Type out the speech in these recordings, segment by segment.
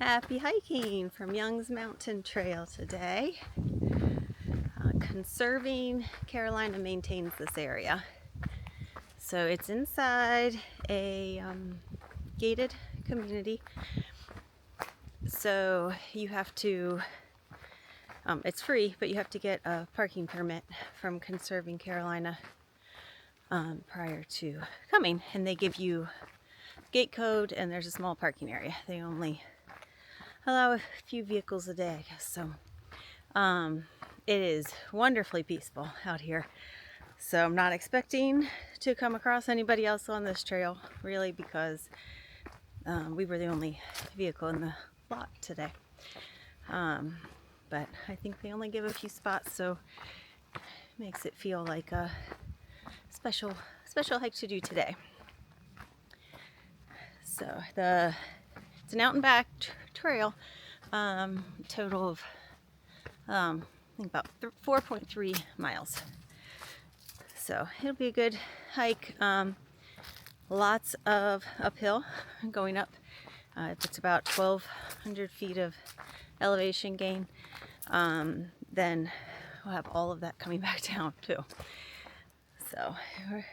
Happy hiking from Young's Mountain Trail today. Conserving Carolina maintains this area. So it's inside a gated community. So you have to, it's free, but you have to get a parking permit from Conserving Carolina prior to coming. And they give you gate code and there's a small parking area. They only allow a few vehicles a day, I guess. So it is wonderfully peaceful out here. So I'm not expecting to come across anybody else on this trail, really, because we were the only vehicle in the lot today. But I think they only give a few spots, so it makes it feel like a special hike to do today. So it's an out and back trail, total of I think about 4.3 miles. So it'll be a good hike. Lots of uphill going up. It's about 1,200 feet of elevation gain. Then we'll have all of that coming back down too. So we're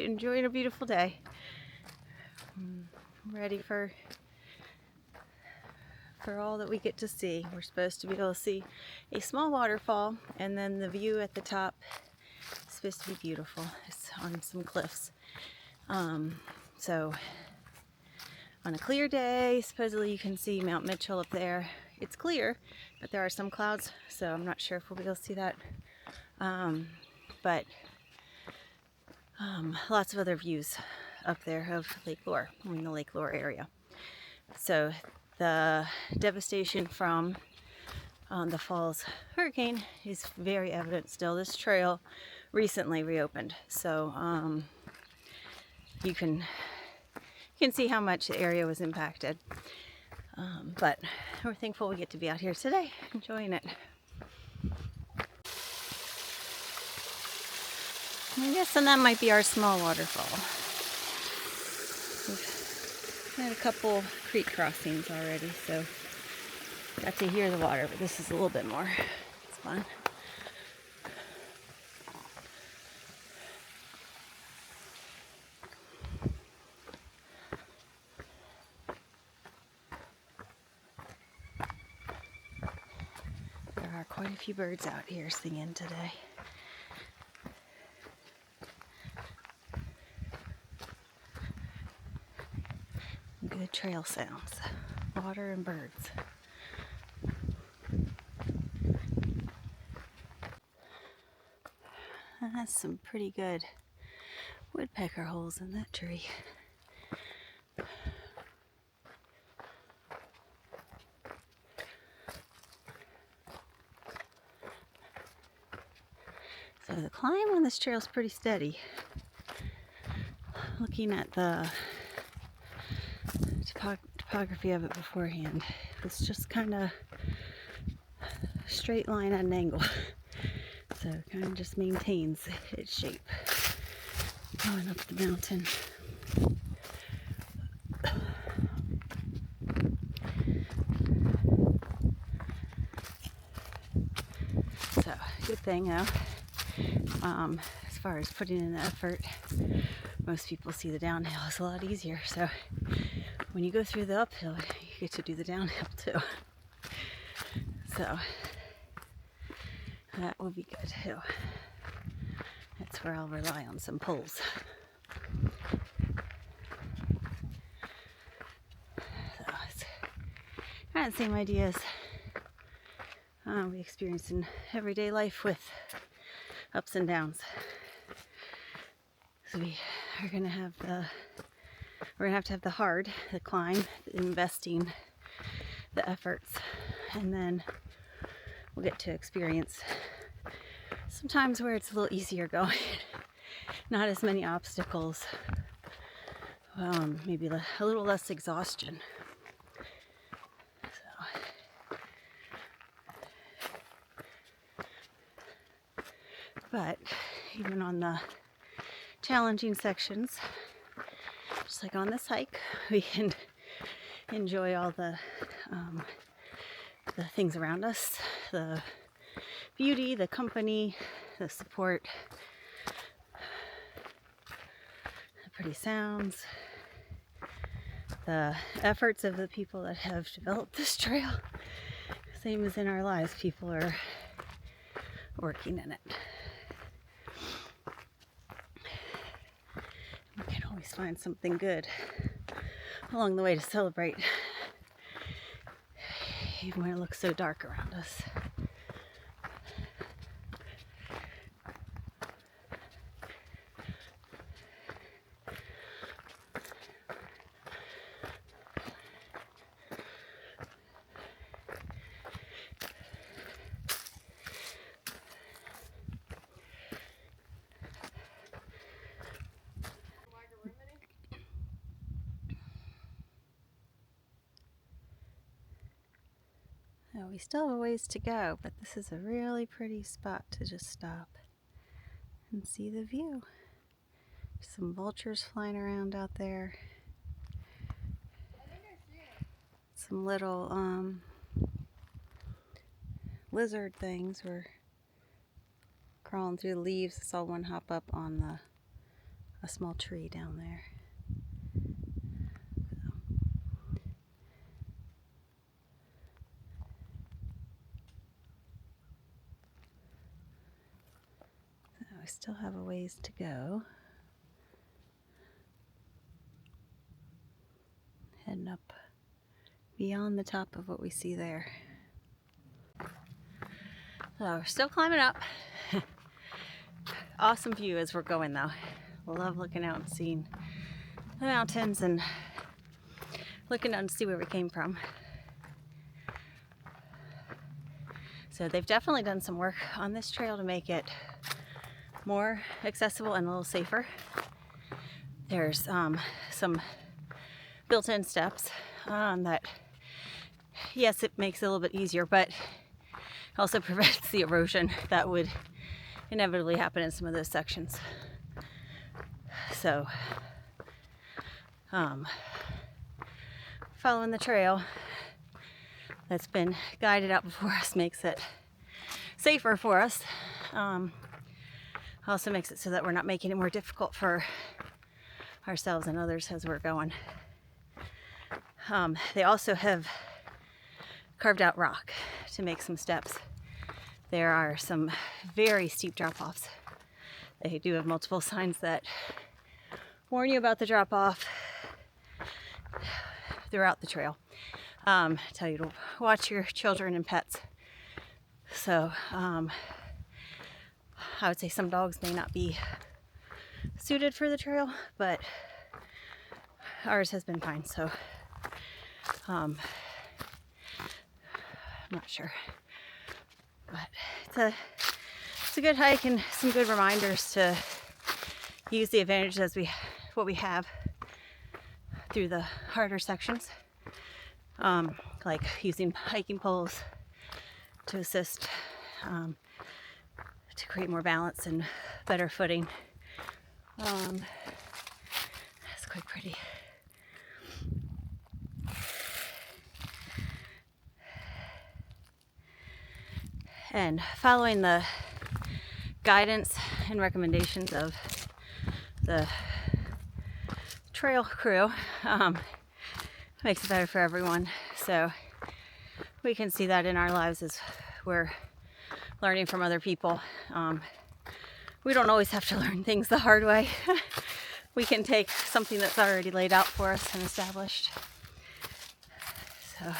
enjoying a beautiful day. Ready for all that we get to see. We're supposed to be able to see a small waterfall, and then the view at the top is supposed to be beautiful. It's on some cliffs. So on a clear day, supposedly you can see Mount Mitchell up there. It's clear, but there are some clouds, so I'm not sure if we'll be able to see that. But lots of other views up there of Lake Lure, in the Lake Lure area. So the devastation from the Falls hurricane is very evident still. This trail recently reopened, so you can see how much the area was impacted. But we're thankful we get to be out here today, enjoying it. I guess and that might be our small waterfall. We've had a couple creek crossings already, so got to hear the water, but this is a little bit more. It's fun. There are quite a few birds out here singing today. Good trail sounds, water and birds. That's some pretty good woodpecker holes in that tree. So the climb on this trail is pretty steady. Looking at the topography of it beforehand, it's just kind of straight line at an angle. So it kind of just maintains its shape going up the mountain. So good thing though, as far as putting in the effort, most people see the downhill is a lot easier. So when you go through the uphill, you get to do the downhill too. So that will be good too. That's where I'll rely on some poles. So it's kind of the same ideas we experience in everyday life with ups and downs. So we're gonna have to have the climb, investing the efforts, and then we'll get to experience sometimes where it's a little easier going, not as many obstacles, maybe a little less exhaustion. But even on the challenging sections, just like on this hike, we can enjoy all the things around us, the beauty, the company, the support, the pretty sounds, the efforts of the people that have developed this trail. Same as in our lives, people are working in it. We can always find something good along the way to celebrate, even when it looks so dark around us. Now we still have a ways to go, but this is a really pretty spot to just stop and see the view. Some vultures flying around out there. Some little lizard things were crawling through the leaves. I saw one hop up on a small tree down there. So I still have a ways to go. Heading up beyond the top of what we see there. So we're still climbing up. Awesome view as we're going though. Love looking out and seeing the mountains and looking out to see where we came from. So they've definitely done some work on this trail to make it more accessible and a little safer. There's some built-in steps that, yes, it makes it a little bit easier, but also prevents the erosion that would inevitably happen in some of those sections. So following the trail that's been guided out before us makes it safer for us. Also makes it so that we're not making it more difficult for ourselves and others as we're going. They also have carved out rock to make some steps. There are some very steep drop-offs. They do have multiple signs that warn you about the drop-off throughout the trail. Tell you to watch your children and pets. So I would say some dogs may not be suited for the trail, but ours has been fine, so I'm not sure. But it's a good hike and some good reminders to use the advantages what we have through the harder sections, like using hiking poles to assist to create more balance and better footing. It's quite pretty. And following the guidance and recommendations of the trail crew makes it better for everyone. So we can see that in our lives as we're learning from other people. We don't always have to learn things the hard way. We can take something that's already laid out for us and established. So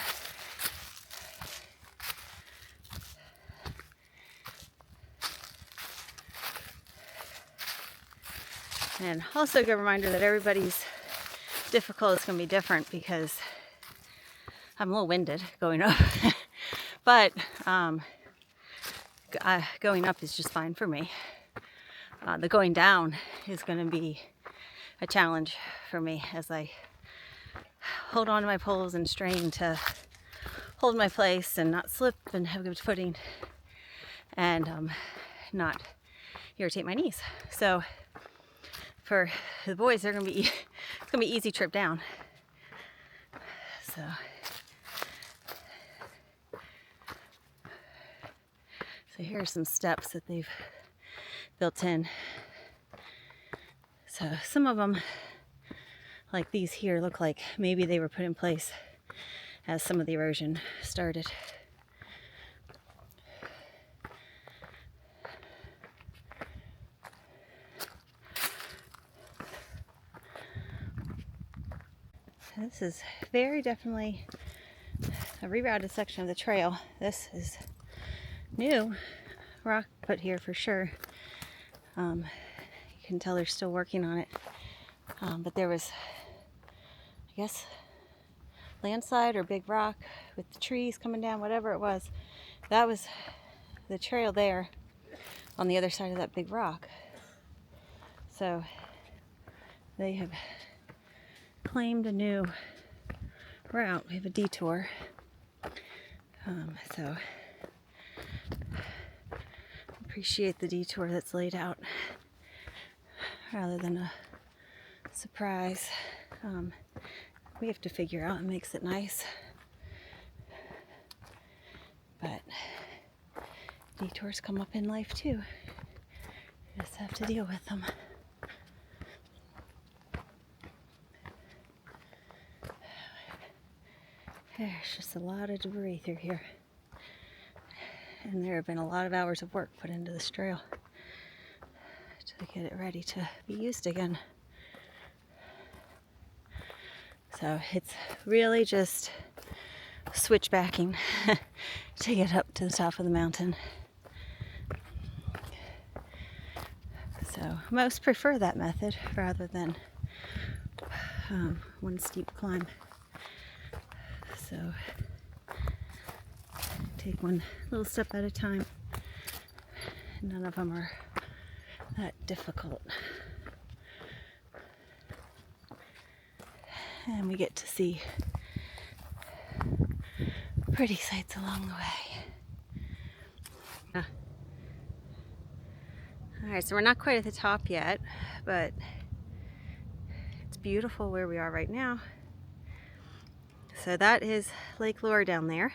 and also a good reminder that everybody's difficult is going to be different, because I'm a little winded going up. But going up is just fine for me. The going down is going to be a challenge for me as I hold on to my poles and strain to hold my place and not slip and have good footing and not irritate my knees. So for the boys, it's gonna be easy trip down. So here are some steps that they've built in. So some of them, like these here, look like maybe they were put in place as some of the erosion started. This is very definitely a rerouted section of the trail. This is new rock put here for sure. You can tell they're still working on it. But there was, I guess, landslide or big rock with the trees coming down, whatever it was. That was the trail there on the other side of that big rock. So they have claimed a new route. We have a detour. So appreciate the detour that's laid out rather than a surprise. We have to figure out what makes it nice. But detours come up in life too. You just have to deal with them. There's just a lot of debris through here. And there have been a lot of hours of work put into this trail to get it ready to be used again. So it's really just switchbacking to get up to the top of the mountain. So most prefer that method rather than one steep climb. So take one little step at a time. None of them are that difficult. And we get to see pretty sights along the way. Alright, so we're not quite at the top yet, but it's beautiful where we are right now. So that is Lake Lure down there.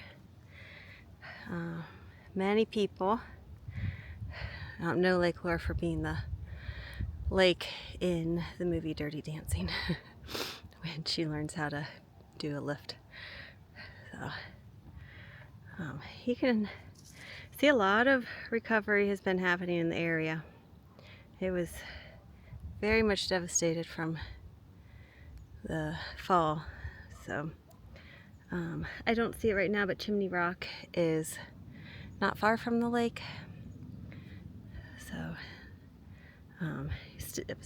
Many people know Lake Lure for being the lake in the movie Dirty Dancing when she learns how to do a lift. So you can see a lot of recovery has been happening in the area. It was very much devastated from the fall. So I don't see it right now, but Chimney Rock is not far from the lake. So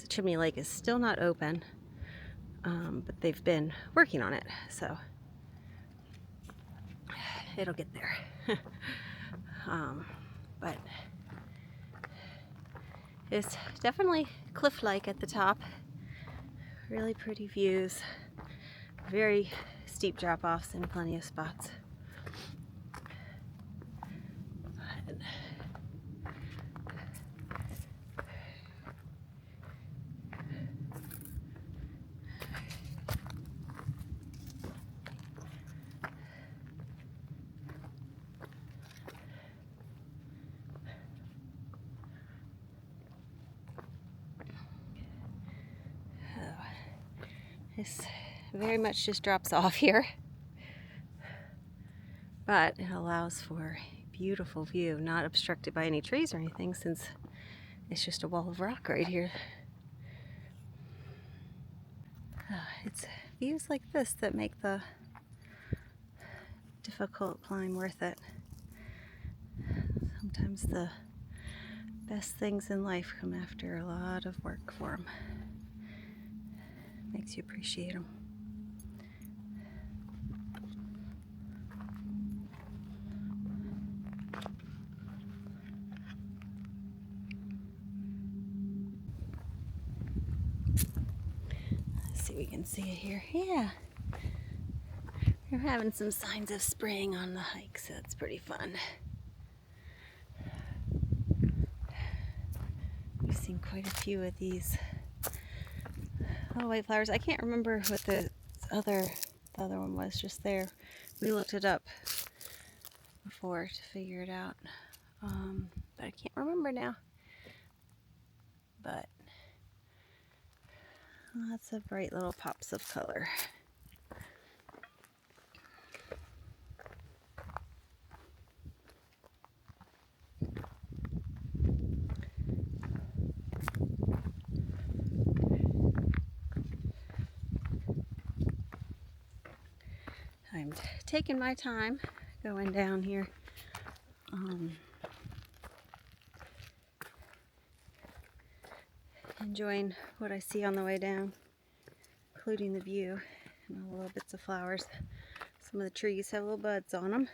Chimney Lake is still not open, but they've been working on it, so it'll get there. But it's definitely cliff-like at the top. Really pretty views. Very steep drop-offs in plenty of spots. This very much just drops off here, but it allows for a beautiful view, not obstructed by any trees or anything, since it's just a wall of rock right here. It's views like this that make the difficult climb worth it. Sometimes the best things in life come after a lot of work for them. Makes you appreciate them. Let's see if we can see it here. Yeah. We're having some signs of spring on the hike, so that's pretty fun. We've seen quite a few of these little white flowers. I can't remember what the the other one was just there. We looked it up before to figure it out, but I can't remember now. But lots of bright little pops of color. I'm taking my time going down here. Enjoying what I see on the way down, including the view and all the little bits of flowers. Some of the trees have little buds on them.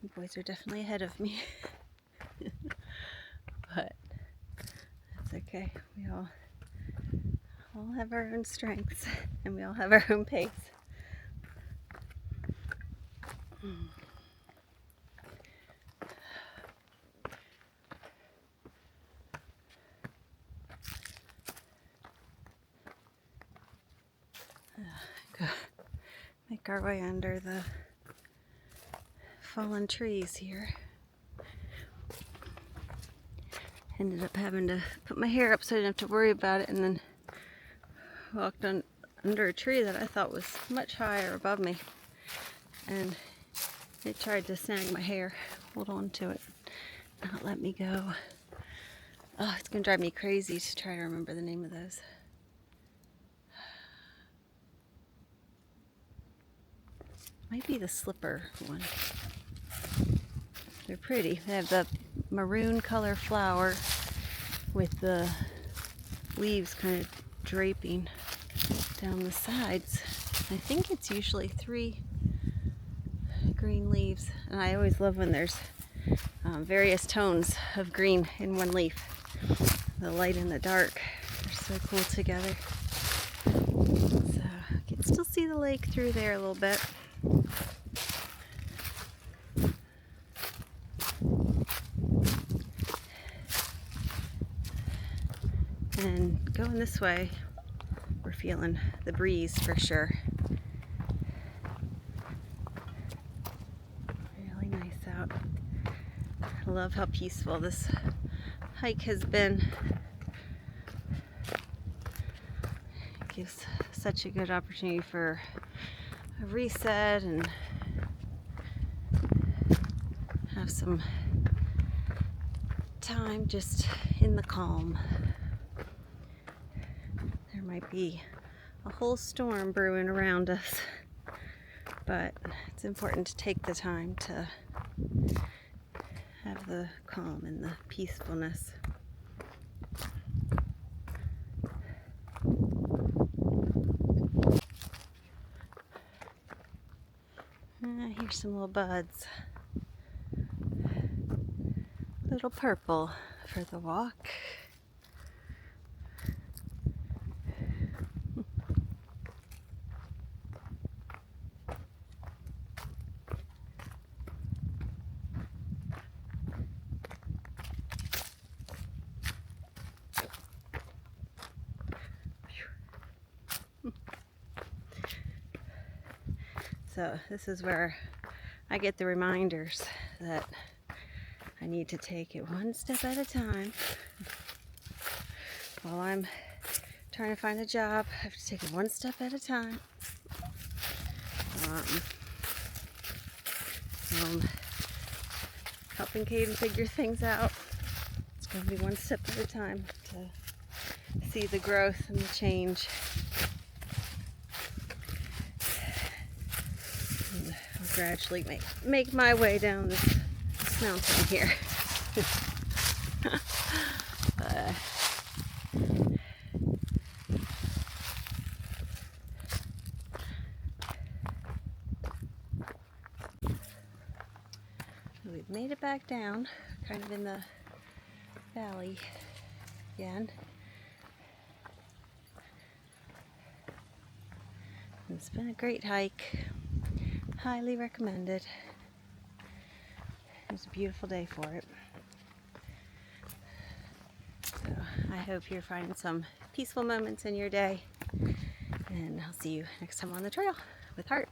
The boys are definitely ahead of me, but that's okay. We all have our own strengths, and we all have our own pace. Make our way under the fallen trees here. Ended up having to put my hair up so I didn't have to worry about it, and then walked under a tree that I thought was much higher above me, and it tried to snag my hair, hold on to it, not let me go. Oh, it's gonna drive me crazy to try to remember the name of those. Might be the slipper one. They're pretty. They have the maroon color flower with the leaves kind of draping down the sides. I think it's usually 3 green leaves, and I always love when there's various tones of green in one leaf. The light and the dark are so cool together. So I can still see the lake through there a little bit. And going this way, we're feeling the breeze for sure. Really nice out. I love how peaceful this hike has been. It gives such a good opportunity for a reset and have some time just in the calm. There might be a whole storm brewing around us, but it's important to take the time to have the calm and the peacefulness. Here's some little buds. Little purple for the walk. So this is where I get the reminders that I need to take it one step at a time. While I'm trying to find a job, I have to take it one step at a time. Helping Caden figure things out. It's going to be one step at a time to see the growth and the change. And I'll gradually make my way down this mountain here. We've made it back down, kind of in the valley again. It's been a great hike. Highly recommended. It was a beautiful day for it. So I hope you're finding some peaceful moments in your day. And I'll see you next time on the trail with Heart.